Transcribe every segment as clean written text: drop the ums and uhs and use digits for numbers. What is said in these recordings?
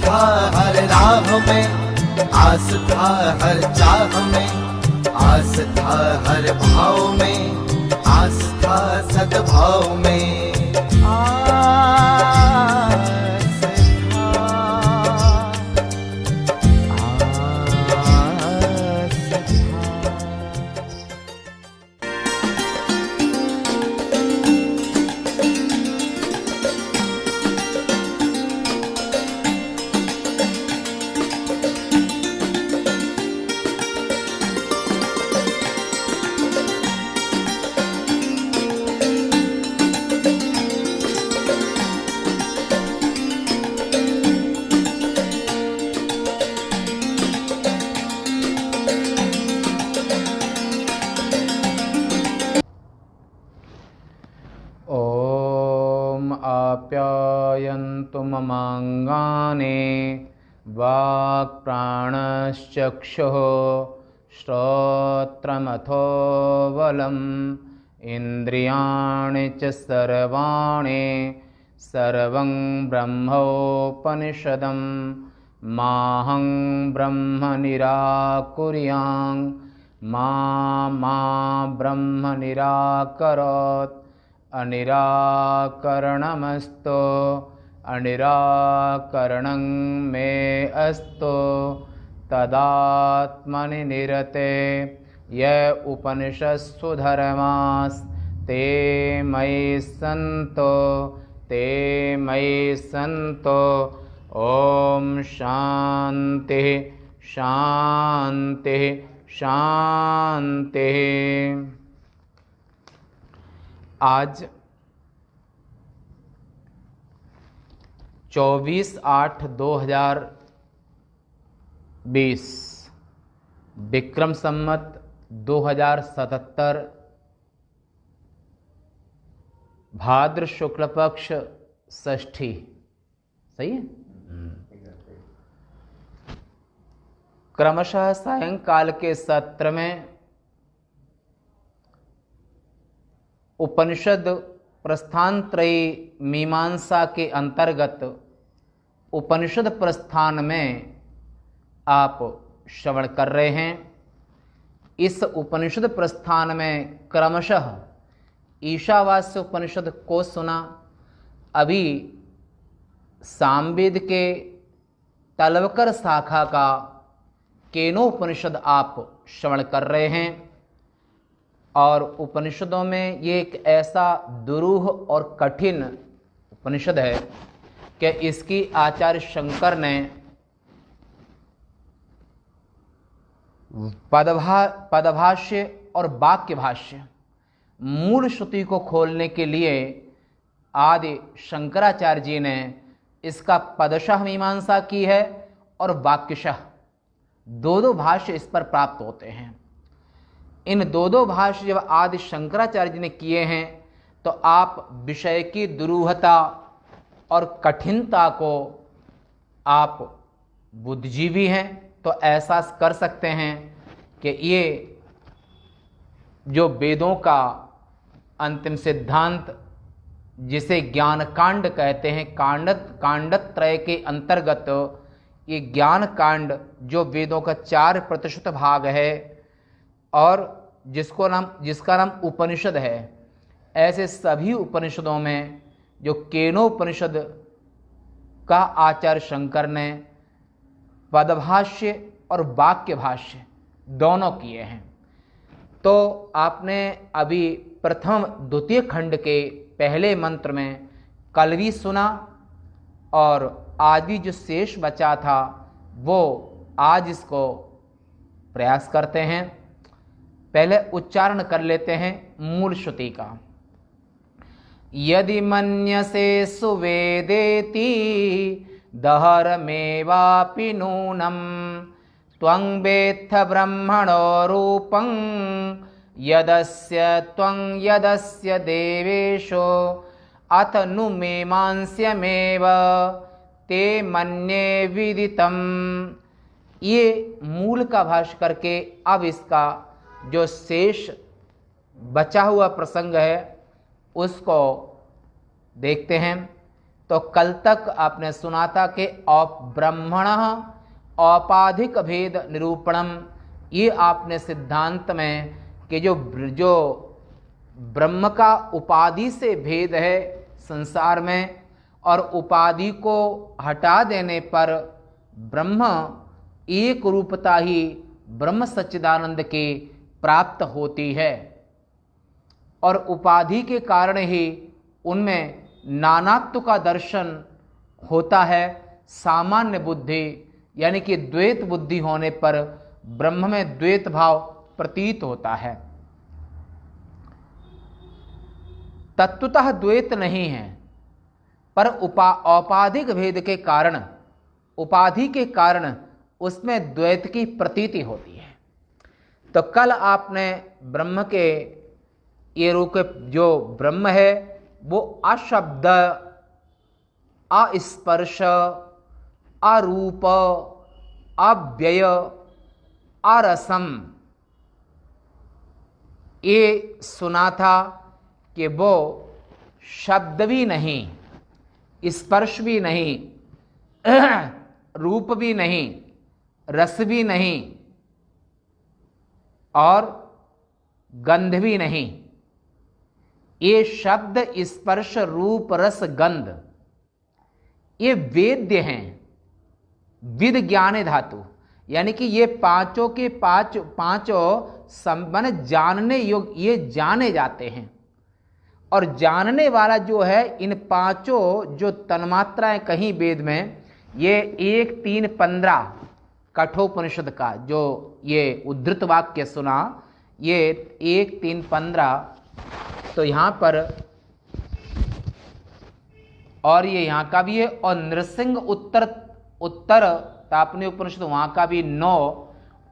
था हर राह में, आस था हर चाह में, आस था हर भाव में, आस था सद्भाव में। आप्यायन्तु ममाङ्गानि वाक्प्राणश्चक्षुः श्रोत्रमथो बलम् इन्द्रियाणि च सर्वाणि सर्वं ब्रह्मोपनिषदं माहं ब्रह्म निराकुर्यां मा ब्रह्म निराकरोत् अनिराकरणमस्तु अनिराकरणं मे अस्तु तदात्मनि निरते य उपनिषत्सु धर्मास्ते मयि सन्तो ओम शांति शांति शांति। आज 24/8/2020 विक्रम संवत 2077 भाद्र शुक्ल पक्ष षष्ठी। सही है। क्रमशः सायंकाल के सत्र में उपनिषद प्रस्थानत्रयी मीमांसा के अंतर्गत उपनिषद प्रस्थान में आप श्रवण कर रहे हैं। इस उपनिषद प्रस्थान में क्रमशः ईशावास्य उपनिषद को सुना, अभी सामवेद के तलवकर शाखा का केनोपनिषद आप श्रवण कर रहे हैं। और उपनिषदों में ये एक ऐसा दुरूह और कठिन उपनिषद है कि इसकी आचार्य शंकर ने पदभाष्य और वाक्य भाष्य मूल श्रुति को खोलने के लिए आदि शंकराचार्य जी ने इसका पदशः मीमांसा की है और वाक्यशः दो भाष्य इस पर प्राप्त होते हैं। इन दो भाष्य जब आदि शंकराचार्य जी ने किए हैं तो आप विषय की दुरूहता और कठिनता को आप बुद्धिजीवी हैं तो एहसास कर सकते हैं कि ये जो वेदों का अंतिम सिद्धांत जिसे ज्ञान कांड कहते हैं, कांडत्रय के अंतर्गत ये ज्ञान कांड जो वेदों का 4% भाग है और जिसका नाम उपनिषद है, ऐसे सभी उपनिषदों में जो केनोपनिषद का आचार्य शंकर ने पदभाष्य और वाक्य भाष्य दोनों किए हैं। तो आपने अभी प्रथम द्वितीय खंड के पहले मंत्र में कलवी सुना और आज भी जो शेष बचा था वो आज इसको प्रयास करते हैं। पहले उच्चारण कर लेते हैं मूल श्रुति का। यदि मन्यसे सुवेदेति दहरमेवापि नूनम् त्वं वेत्थ ब्रह्मणो रूपं यदस्य देवेशो अथ नु मीमांस्यमेव ते मन्ये विदितम्। ये मूल का भाष्य करके अब इसका जो शेष बचा हुआ प्रसंग है उसको देखते हैं। तो कल तक आपने सुना था कि ब्रह्मण औपाधिक भेद निरूपणम, ये आपने सिद्धांत में कि जो ब्रह्म का उपाधि से भेद है संसार में, और उपाधि को हटा देने पर ब्रह्म एक रूपता ही ब्रह्म सच्चिदानंद के प्राप्त होती है, और उपाधि के कारण ही उनमें नानात्व का दर्शन होता है। सामान्य बुद्धि यानी कि द्वैत बुद्धि होने पर ब्रह्म में द्वैत भाव प्रतीत होता है। तत्वतः द्वैत नहीं है, पर औपाधिक भेद के कारण, उपाधि के कारण उसमें द्वैत की प्रतीति होती है। तो कल आपने ब्रह्म के ये रूप जो ब्रह्म है वो अशब्द, अस्पर्श, अरूप, अव्यय, अरसम, ये सुना था कि वो शब्द भी नहीं, स्पर्श भी नहीं, रूप भी नहीं, रस भी नहीं और गंध भी नहीं। ये शब्द, स्पर्श, रूप, रस, गंध ये वेद्य हैं, विद ज्ञाने धातु, यानी कि ये पांचों के पांचों संबंध जानने योग्य, ये जाने जाते हैं। और जानने वाला जो है, इन पांचों जो तन्मात्राएं कहीं वेद में, ये 1, 3, 15 कठोपनिषद का जो ये उद्धृत वाक्य सुना, ये 1, 3, 15, तो यहाँ पर और ये यहाँ का भी है, और नृसिंह उत्तर तापनी उपनिषद वहाँ का भी 9,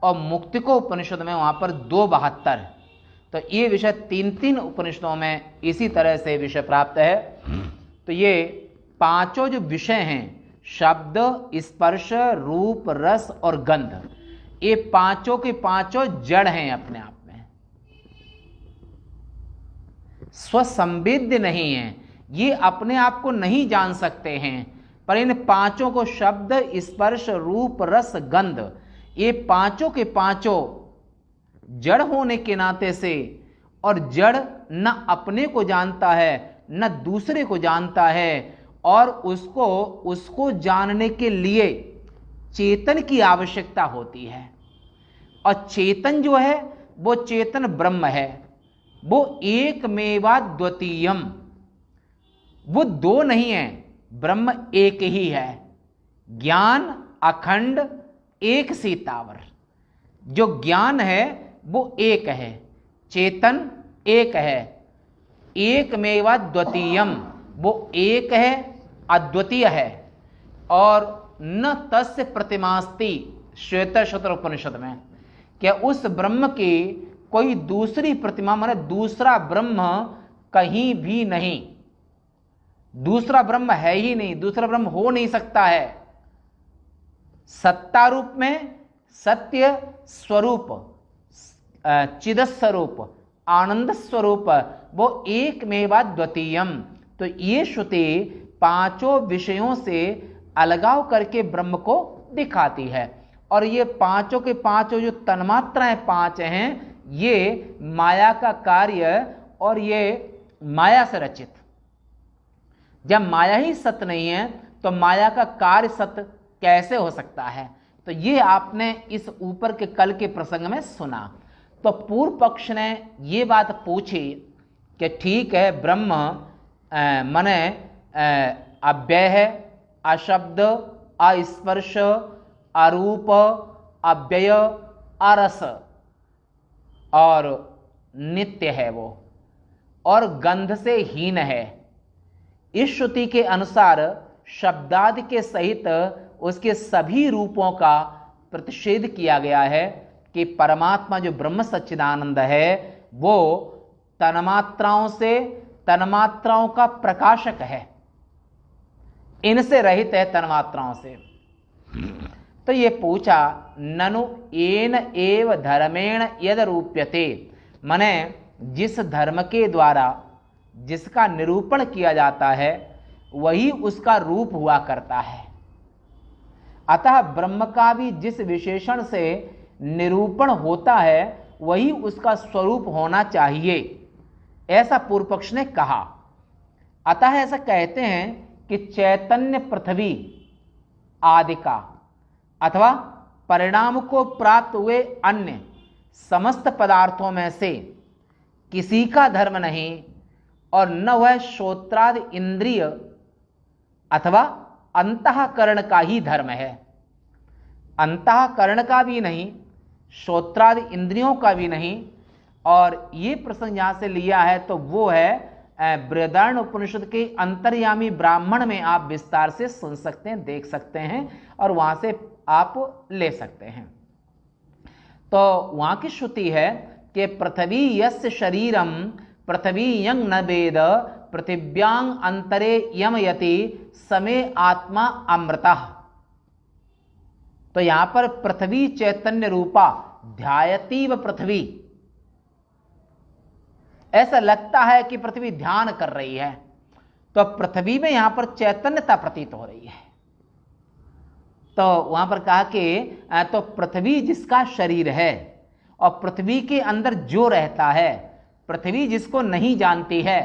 और मुक्तिको उपनिषद में वहाँ पर 272। तो ये विषय 3 उपनिषदों में इसी तरह से विषय प्राप्त है। तो ये पांचों जो विषय हैं, शब्द, स्पर्श, रूप, रस और गंध, ये पांचों के पांचों जड़ हैं अपने आप में, स्वसंवेद्य नहीं है, ये अपने आप को नहीं जान सकते हैं। पर इन पांचों को, शब्द, स्पर्श, रूप, रस, गंध, ये पांचों के पांचों जड़ होने के नाते से, और जड़ न अपने को जानता है न दूसरे को जानता है, और उसको जानने के लिए चेतन की आवश्यकता होती है। और चेतन जो है वो चेतन ब्रह्म है, वो एकमेवा द्वितीयम, वो दो नहीं है, ब्रह्म एक ही है। ज्ञान अखंड एक सीतावर, जो ज्ञान है वो एक है, चेतन एक है, एकमेवा द्वितीयम, वो एक है, अद्वितीय है। और न तस्य प्रतिमास्ति, श्वेतशत्र उपनिषद में, क्या उस ब्रह्म की कोई दूसरी प्रतिमा, माने दूसरा ब्रह्म कहीं भी नहीं, दूसरा ब्रह्म है ही नहीं, दूसरा ब्रह्म हो नहीं सकता है। सत्ता रूप में सत्य स्वरूप, चिद स्वरूप, आनंद स्वरूप, वो एकमेवा द्वितीयम। तो ये श्रुति पांचों विषयों से अलगाव करके ब्रह्म को दिखाती है। और ये पांचों के पांचों जो तन्मात्राएं पांच हैं, ये माया का कार्य, और ये माया से रचित। जब माया ही सत्य नहीं है तो माया का कार्य सत्य कैसे हो सकता है? तो ये आपने इस ऊपर के कल के प्रसंग में सुना। तो पूर्व पक्ष ने ये बात पूछी कि ठीक है, ब्रह्म मने अव्यय है, अशब्द, अस्पर्श, अरूप, अव्यय, अरस और नित्य है वो, और गंध से हीन है। इस श्रुति के अनुसार शब्दादि के सहित उसके सभी रूपों का प्रतिषेध किया गया है कि परमात्मा जो ब्रह्म सच्चिदानंद है वो तन्मात्राओं से, तन्मात्राओं का प्रकाशक है, इनसे रहित है तन्मात्राओं से। तो ये पूछा, ननु येन एव धर्मेण यद रूप्यते, मने जिस धर्म के द्वारा जिसका निरूपण किया जाता है वही उसका रूप हुआ करता है। अतः ब्रह्म का भी जिस विशेषण से निरूपण होता है वही उसका स्वरूप होना चाहिए, ऐसा पूर्व पक्ष ने कहा। अतः ऐसा कहते हैं कि चैतन्य पृथ्वी आदि का अथवा परिणाम को प्राप्त हुए अन्य समस्त पदार्थों में से किसी का धर्म नहीं और न वह श्रोत्रादि इंद्रिय अथवा अंतःकरण का ही धर्म है। अंतःकरण का भी नहीं, श्रोत्रादि इंद्रियों का भी नहीं। और ये प्रसंग यहाँ से लिया है तो वो है बृहदारण्य उपनिषद के अंतर्यामी ब्राह्मण में आप विस्तार से सुन सकते हैं, देख सकते हैं और वहाँ से आप ले सकते हैं। तो वहाँ की श्रुति है कि पृथ्वी यस्य शरीरम पृथ्वी यंग न वेद पृथिव्यांग अंतरे यमयति समे आत्मा अमृतः। तो यहां पर पृथ्वी चैतन्य रूपा ध्यायतीव पृथ्वी, ऐसा लगता है कि पृथ्वी ध्यान कर रही है, तो पृथ्वी में यहां पर चैतन्यता प्रतीत हो रही है। तो वहां पर कहा कि तो पृथ्वी जिसका शरीर है और पृथ्वी के अंदर जो रहता है, पृथ्वी जिसको नहीं जानती है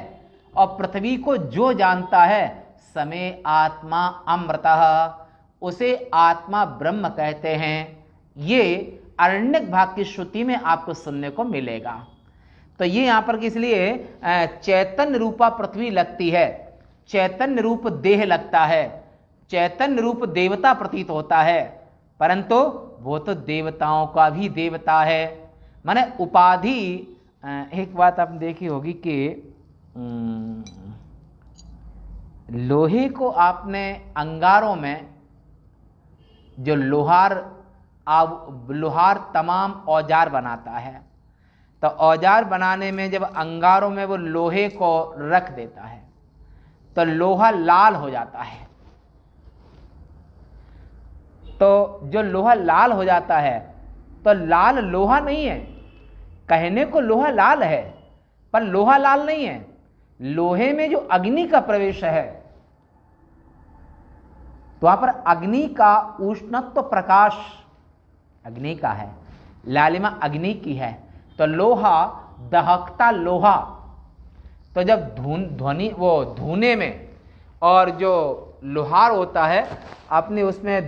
और पृथ्वी को जो जानता है, समे आत्मा अमृतः, उसे आत्मा ब्रह्म कहते हैं। ये अरण्यक भाग की श्रुति में आपको सुनने को मिलेगा। तो ये यहां पर इसलिए चैतन्य रूपा पृथ्वी लगती है, चैतन्य रूप देह लगता है, चैतन्य रूप देवता प्रतीत होता है, परंतु वो तो देवताओं का भी देवता है। माने उपाधि, एक बात आपने देखी होगी कि लोहे को आपने अंगारों में जो लोहार तमाम औजार बनाता है, तो औजार बनाने में जब अंगारों में वो लोहे को रख देता है तो लोहा लाल हो जाता है। तो जो लोहा लाल हो जाता है तो लाल लोहा नहीं है, कहने को लोहा लाल है पर लोहा लाल नहीं है। लोहे में जो अग्नि का प्रवेश है तो वहां पर अग्नि का उष्णत्व प्रकाश अग्नि का है, लालिमा अग्नि की है, तो लोहा दहकता लोहा। तो जब ध्वनि वो धुने में और जो लोहार होता है अपने उसमें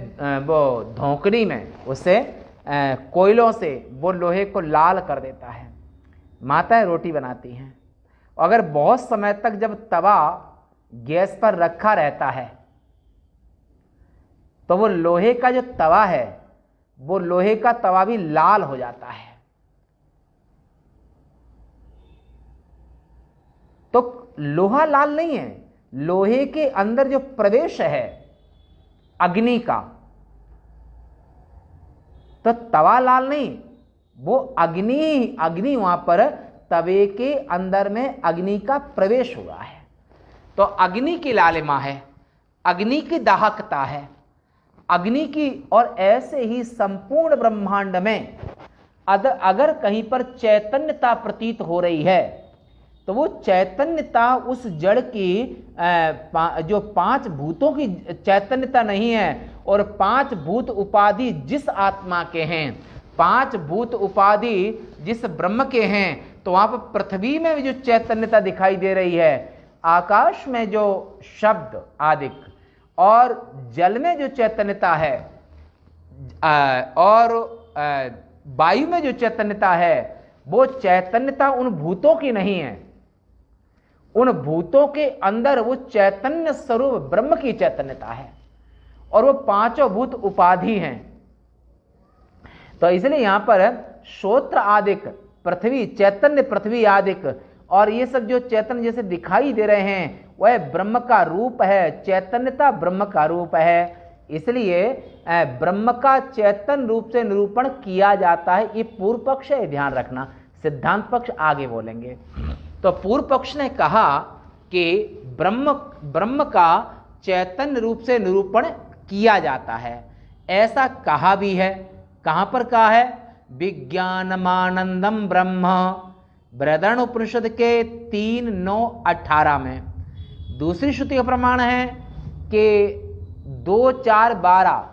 वो धोकड़ी में उसे कोयलों से वो लोहे को लाल कर देता है। माताएं रोटी बनाती हैं, अगर बहुत समय तक जब तवा गैस पर रखा रहता है तो वो लोहे का जो तवा है वो लोहे का तवा भी लाल हो जाता है। तो लोहा लाल नहीं है, लोहे के अंदर जो प्रवेश है अग्नि का, तो तवा लाल नहीं, वो अग्नि वहां पर तवे के अंदर में अग्नि का प्रवेश हुआ है। तो अग्नि की लालिमा है, अग्नि की दाहकता है, अग्नि की। और ऐसे ही संपूर्ण ब्रह्मांड में अगर कहीं पर चैतन्यता प्रतीत हो रही है तो वो चैतन्यता उस जड़ की जो पांच भूतों की चैतन्यता नहीं है। और पांच भूत उपाधि जिस आत्मा के हैं, पांच भूत उपाधि जिस ब्रह्म के हैं, तो वहां पर पृथ्वी में भी जो चैतन्यता दिखाई दे रही है, आकाश में जो शब्द आदिक और जल में जो चैतन्यता है और वायु में जो चैतन्यता है, वो चैतन्यता उन भूतों की नहीं है। उन भूतों के अंदर वो चैतन्य स्वरूप ब्रह्म की चैतन्यता है और वो पांचों भूत उपाधि हैं। तो इसलिए यहां पर श्रोत्र आदिक पृथ्वी, चैतन्य पृथ्वी आदिक और ये सब जो चैतन्य जैसे दिखाई दे रहे हैं वह ब्रह्म का रूप है, चैतन्यता ब्रह्म का रूप है। इसलिए ब्रह्म का चैतन्य रूप से निरूपण किया जाता है। ये पूर्व पक्ष है, ध्यान रखना, सिद्धांत पक्ष आगे बोलेंगे। तो पूर्व पक्ष ने कहा कि ब्रह्म का चैतन्य रूप से निरूपण किया जाता है, ऐसा कहा भी है। कहां पर कहा है? विज्ञानमानंदम ब्रह्म, बृहदारण्य उपनिषद के 3:9-18 में दूसरी श्रुति का प्रमाण है कि 2, 4, 12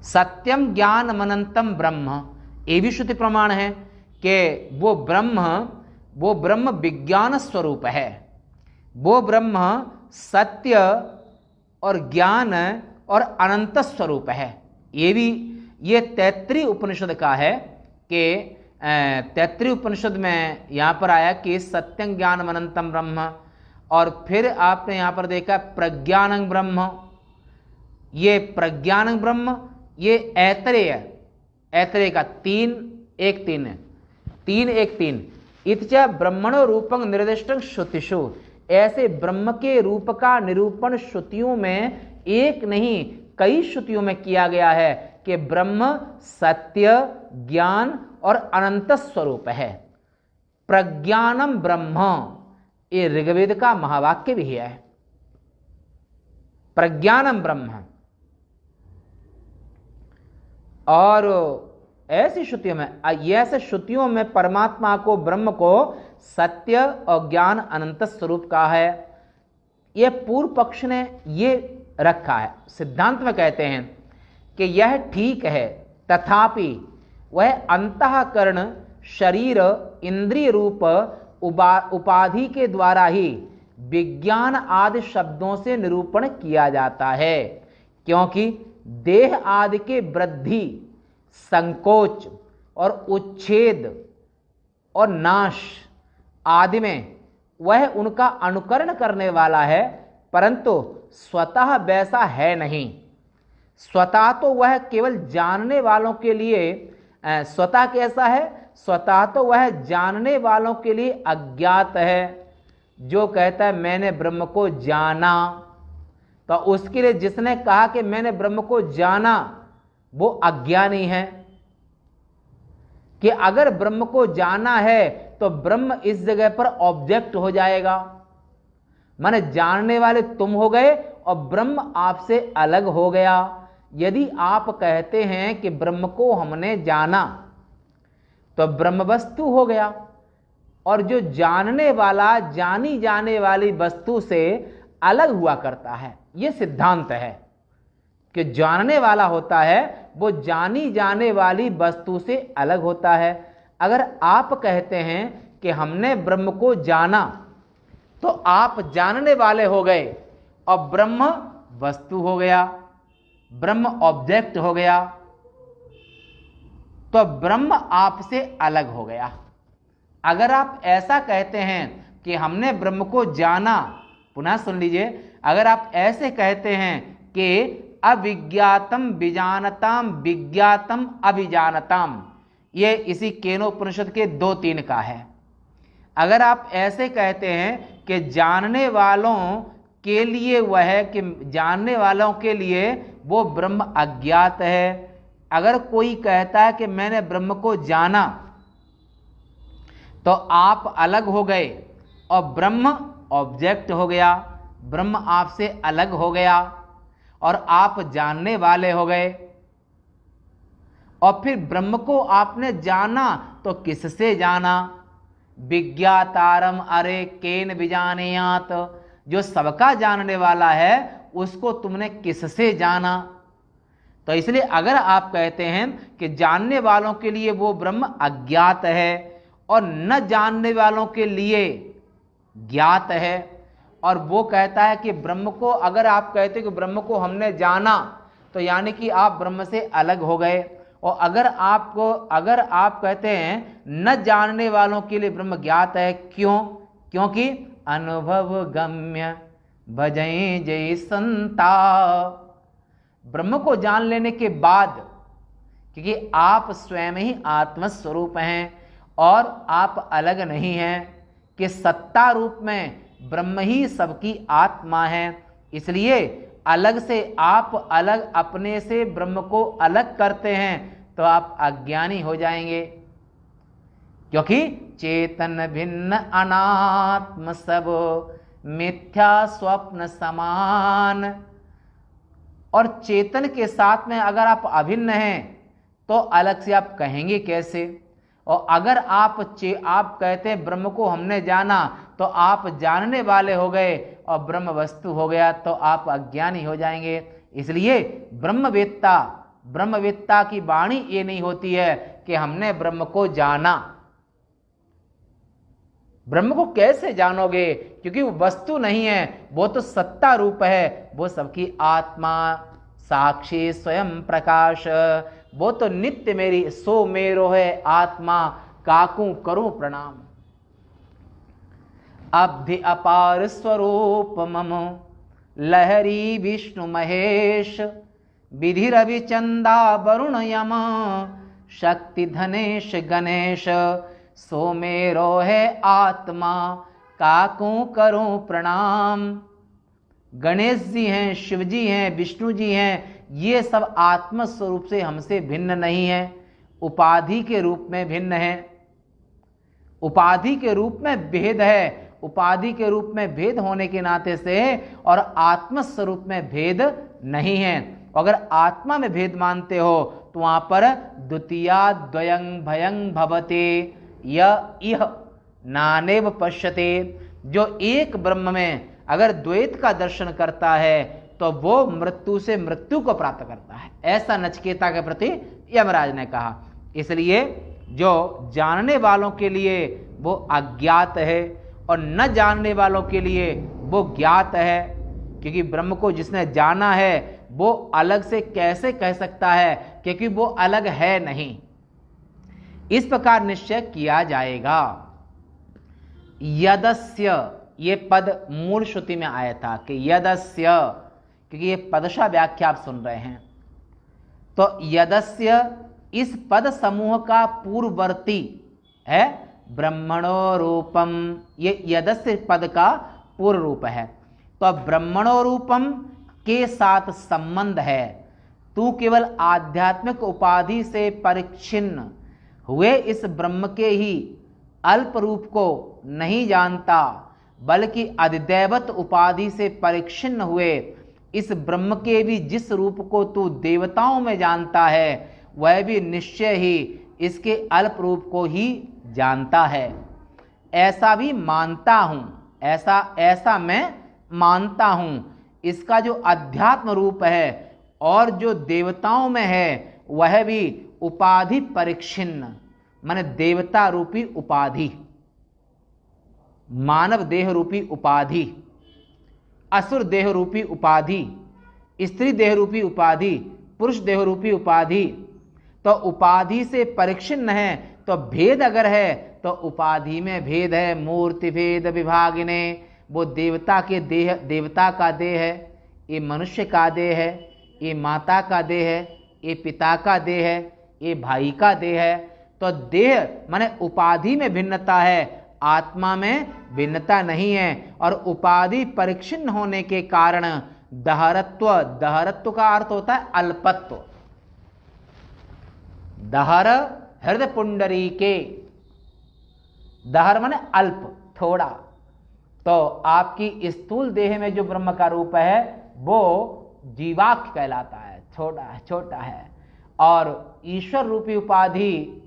सत्यम ज्ञान अनंतम ब्रह्म, ये भी श्रुति प्रमाण है कि वो ब्रह्म विज्ञान स्वरूप है, वो ब्रह्म सत्य और ज्ञान और अनंत स्वरूप है। ये तैत्तिरीय उपनिषद का है कि तैत्तिरीय उपनिषद में यहाँ पर आया कि सत्यं ज्ञानम अनंतम ब्रह्म, और फिर आपने यहाँ पर देखा प्रज्ञानं ब्रह्म। ये प्रज्ञानं ब्रह्म ये ऐतरेय का 3:1-3 है, 3:1-3 इत्च ब्रह्मणो रूपं निर्दिष्टं श्रुतिषु। ऐसे ब्रह्म के रूप का निरूपण श्रुतियों में एक नहीं कई श्रुतियों में किया गया है कि ब्रह्म सत्य, ज्ञान और अनंत स्वरूप है। प्रज्ञानम ब्रह्म ये ऋग्वेद का महावाक्य भी है, प्रज्ञानम ब्रह्म। और ऐसी श्रुतियों में परमात्मा को, ब्रह्म को सत्य और ज्ञान अनंत स्वरूप का है। ये पूर्व पक्ष ने ये रखा है। सिद्धांत में कहते हैं कि यह ठीक है, तथापि वह अंतःकरण शरीर इंद्रिय रूप उपाधि के द्वारा ही विज्ञान आदि शब्दों से निरूपण किया जाता है, क्योंकि देह आदि के वृद्धि, संकोच और उच्छेद और नाश आदि में वह उनका अनुकरण करने वाला है, परंतु स्वतः वैसा है नहीं। स्वतः तो वह केवल जानने वालों के लिए स्वतः कैसा है? स्वतः तो वह जानने वालों के लिए अज्ञात है। जो कहता है मैंने ब्रह्म को जाना, तो उसके लिए जिसने कहा कि मैंने ब्रह्म को जाना वो अज्ञानी है। कि अगर ब्रह्म को जाना है तो ब्रह्म इस जगह पर ऑब्जेक्ट हो जाएगा, माने जानने वाले तुम हो गए और ब्रह्म आपसे अलग हो गया। यदि आप कहते हैं कि ब्रह्म को हमने जाना तो ब्रह्म वस्तु हो गया, और जो जानने वाला जानी जाने वाली वस्तु से अलग हुआ करता है। यह सिद्धांत है कि जानने वाला होता है वो जानी जाने वाली वस्तु से अलग होता है। अगर आप कहते हैं कि हमने ब्रह्म को जाना तो आप जानने वाले हो गए और ब्रह्म वस्तु हो गया, ब्रह्म ऑब्जेक्ट हो गया, तो ब्रह्म आपसे अलग हो गया। अगर आप ऐसा कहते हैं कि हमने ब्रह्म को जाना, पुनः सुन लीजिए, अगर आप ऐसे कहते हैं कि अविज्ञातम विजानताम विज्ञातम अभिजानताम, ये इसी केनोपनिषद के 2-3 का है। अगर आप ऐसे कहते हैं कि जानने वालों के लिए वह है, कि जानने वालों के लिए वो ब्रह्म अज्ञात है। अगर कोई कहता है कि मैंने ब्रह्म को जाना, तो आप अलग हो गए और ब्रह्म ऑब्जेक्ट हो गया, ब्रह्म आपसे अलग हो गया और आप जानने वाले हो गए। और फिर ब्रह्म को आपने जाना तो किससे जाना? विज्ञातारम अरे केन विजानेयात, जो सबका जानने वाला है उसको तुमने किससे जाना? तो इसलिए अगर आप कहते हैं कि जानने वालों के लिए वो ब्रह्म अज्ञात है और न जानने वालों के लिए ज्ञात है, और वो कहता है कि ब्रह्म को, अगर आप कहते कि ब्रह्म को हमने जाना तो यानी कि आप ब्रह्म से अलग हो गए। और अगर आप कहते हैं न जानने वालों के लिए ब्रह्म ज्ञात है, क्यों? क्योंकि अनुभव गम्य भजई जय संता, ब्रह्म को जान लेने के बाद, क्योंकि आप स्वयं ही आत्मस्वरूप हैं और आप अलग नहीं हैं, कि सत्ता रूप में ब्रह्म ही सबकी आत्मा है, इसलिए अलग से आप अलग अपने से ब्रह्म को अलग करते हैं तो आप अज्ञानी हो जाएंगे। क्योंकि चेतन भिन्न अनात्म सब मिथ्या स्वप्न समान, और चेतन के साथ में अगर आप अभिन्न हैं तो अलग से आप कहेंगे कैसे? और अगर आप कहते हैं ब्रह्म को हमने जाना, तो आप जानने वाले हो गए और ब्रह्म वस्तु हो गया तो आप अज्ञानी हो जाएंगे। इसलिए ब्रह्मवेत्ता की वाणी ये नहीं होती है कि हमने ब्रह्म को जाना। ब्रह्म को कैसे जानोगे, क्योंकि वो वस्तु नहीं है, वो तो सत्ता रूप है, वो सबकी आत्मा, साक्षी स्वयं प्रकाश, वो तो नित्य मेरी सो मेरो है आत्मा, काकू करूं प्रणाम। अब्धि अपार स्वरूप मम लहरी विष्णु महेश, विधि रवि चंदा वरुण यम, शक्ति धनेश गणेश, सो मेरो है आत्मा, काकू करूं प्रणाम। गणेश जी हैं, शिव जी हैं, विष्णु जी हैं, ये सब आत्म स्वरूप से हमसे भिन्न नहीं है, उपाधि के रूप में भिन्न है। उपाधि के रूप में भेद है, उपाधि के रूप में भेद होने के नाते से और आत्म स्वरूप में भेद नहीं है। अगर आत्मा में भेद मानते हो तो वहां पर द्वितीया द्वयं भयं भवते यह नानेव पश्यते। जो एक ब्रह्म में अगर द्वैत का दर्शन करता है तो वो मृत्यु से मृत्यु को प्राप्त करता है, ऐसा नचिकेता के प्रति यमराज ने कहा। इसलिए जो जानने वालों के लिए वो अज्ञात है और न जानने वालों के लिए वो ज्ञात है, क्योंकि ब्रह्म को जिसने जाना है वो अलग से कैसे कह सकता है, क्योंकि वो अलग है नहीं। इस प्रकार निश्चय किया जाएगा। यदस्य, ये पद मूल श्रुति में आया था कि यदस्य, क्योंकि ये पदशा व्याख्या आप सुन रहे हैं, तो यदस्य इस पद समूह का पूर्ववर्ती है ब्रह्मणो रूपम, ये यदस्य पद का पूर्व रूप है। तो ब्रह्मणो रूपम के साथ संबंध है। तू केवल आध्यात्मिक उपाधि से परिच्छिन्न हुए इस ब्रह्म के ही अल्प रूप को नहीं जानता, बल्कि अधिदैवत उपाधि से परिच्छिन्न हुए इस ब्रह्म के भी जिस रूप को तू देवताओं में जानता है, वह भी निश्चय ही इसके अल्प रूप को ही जानता है। ऐसा भी मानता हूं, ऐसा मैं मानता हूं। इसका जो अध्यात्म रूप है और जो देवताओं में है वह भी उपाधि परिच्छिन्न, माने देवता रूपी उपाधि, मानव देह रूपी उपाधि, असुर देह रूपी उपाधि, स्त्री देह रूपी उपाधि, पुरुष देह रूपी उपाधि। तो उपाधि से परिच्छिन्न है, तो भेद अगर है तो उपाधि में भेद है। मूर्ति भेद विभागिने, वो देवता के देह, देवता का देह है, ये मनुष्य का देह है, ये माता का देह है, ये पिता का देह है, ये भाई का देह है। तो देह माने उपाधि में भिन्नता है, आत्मा में भिन्नता नहीं है। और उपाधि परिच्छिन्न होने के कारण दहरत्व, दहरत्व का अर्थ होता है अल्पत्व। दहर हृदय पुंडरी के, दहर माने अल्प, थोड़ा। तो आपकी स्थूल देह में जो ब्रह्म का रूप है वो जीवाक्ष कहलाता है, छोटा है। और ईश्वर रूपी उपाधि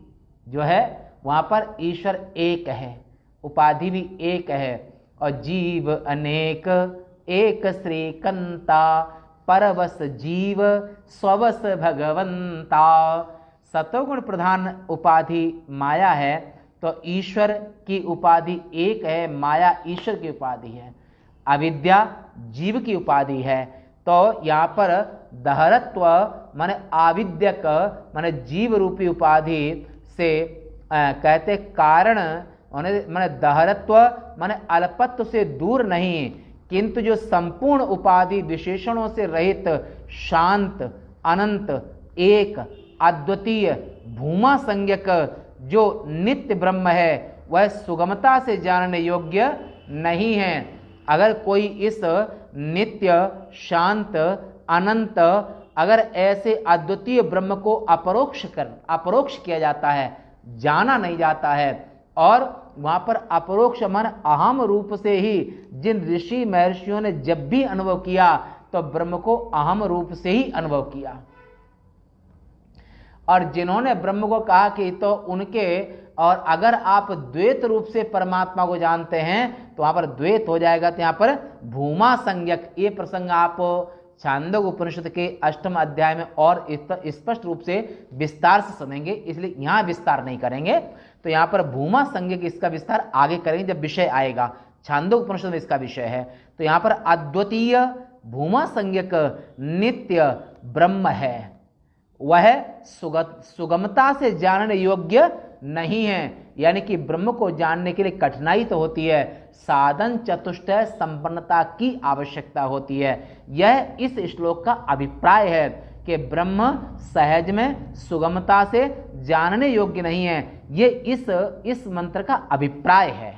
जो है वहां पर ईश्वर एक है, उपाधि भी एक है। और जीव अनेक एक श्रीकंता, परवश जीव स्ववश भगवंता। सतोगुण प्रधान उपाधि माया है, तो ईश्वर की उपाधि एक है, माया ईश्वर की उपाधि है, अविद्या जीव की उपाधि है। तो यहाँ पर दहरत्व माने आविद्यक माने जीव रूपी उपाधि से कहते कारण माने दहरत्व माने अल्पत्व से दूर नहीं, किंतु जो संपूर्ण उपाधि विशेषणों से रहित शांत अनंत एक अद्वितीय भूमा संज्ञक जो नित्य ब्रह्म है वह सुगमता से जानने योग्य नहीं है। अगर कोई इस नित्य शांत अनंत अगर ऐसे अद्वितीय ब्रह्म को अपरोक्ष किया जाता है, जाना नहीं जाता है, और वहां पर अपरोक्ष मन अहम रूप से ही जिन ऋषि महर्षियों ने जब भी अनुभव किया तो ब्रह्म को अहम रूप से ही अनुभव किया। और जिन्होंने ब्रह्म को कहा कि तो उनके, और अगर आप द्वैत रूप से परमात्मा को जानते हैं तो वहां पर द्वैत हो जाएगा, तो यहां पर भूमा संज्ञक, ये प्रसंग आप छांदोग्य उपनिषद के 8वें अध्याय में और स्पष्ट रूप से विस्तार से सुनेंगे, इसलिए यहां विस्तार नहीं करेंगे। तो यहां पर भूमा संज्ञक इसका विस्तार आगे करेंगे जब विषय आएगा, छांदोग्य उपनिषद में इसका विषय है। तो यहां पर अद्वितीय भूमा संज्ञक नित्य ब्रह्म है, वह सुगमता से जानने योग्य नहीं है, यानी कि ब्रह्म को जानने के लिए कठिनाई तो होती है, साधन चतुष्टय संपन्नता की आवश्यकता होती है। यह इस श्लोक का अभिप्राय है कि ब्रह्म सहज में सुगमता से जानने योग्य नहीं है, ये इस मंत्र का अभिप्राय है।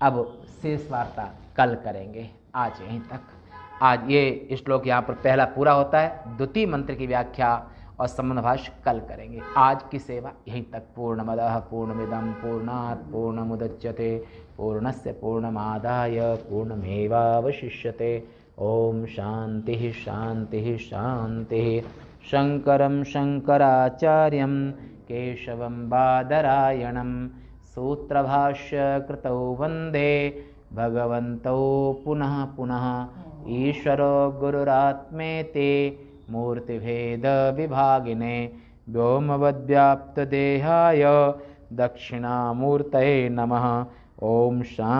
अब शेष वार्ता कल करेंगे, आज यहीं तक। आज ये श्लोक यहाँ पर पहला पूरा होता है, द्वितीय मंत्र की व्याख्या और संबंध भाष्य कल करेंगे। आज की सेवा यहीं तक। पूर्णमदः पूर्णमिदं पूर्णात् पूर्णमुदच्यते पूर्णस्य पूर्णमादाय पूर्णमेवावशिष्यते। ओम शांति शांति शांति। शंकरं शंकराचार्यं केशवं बादरायणं सूत्रभाष्य कृतौ वंदे भगवन्तौ पुनः पुनः। ईश्वरो गुरुरात्मेति मूर्तिभेद विभागिने व्योमवद्व्याप्तदेहाय दक्षिणामूर्तये नमः। ओम शांति।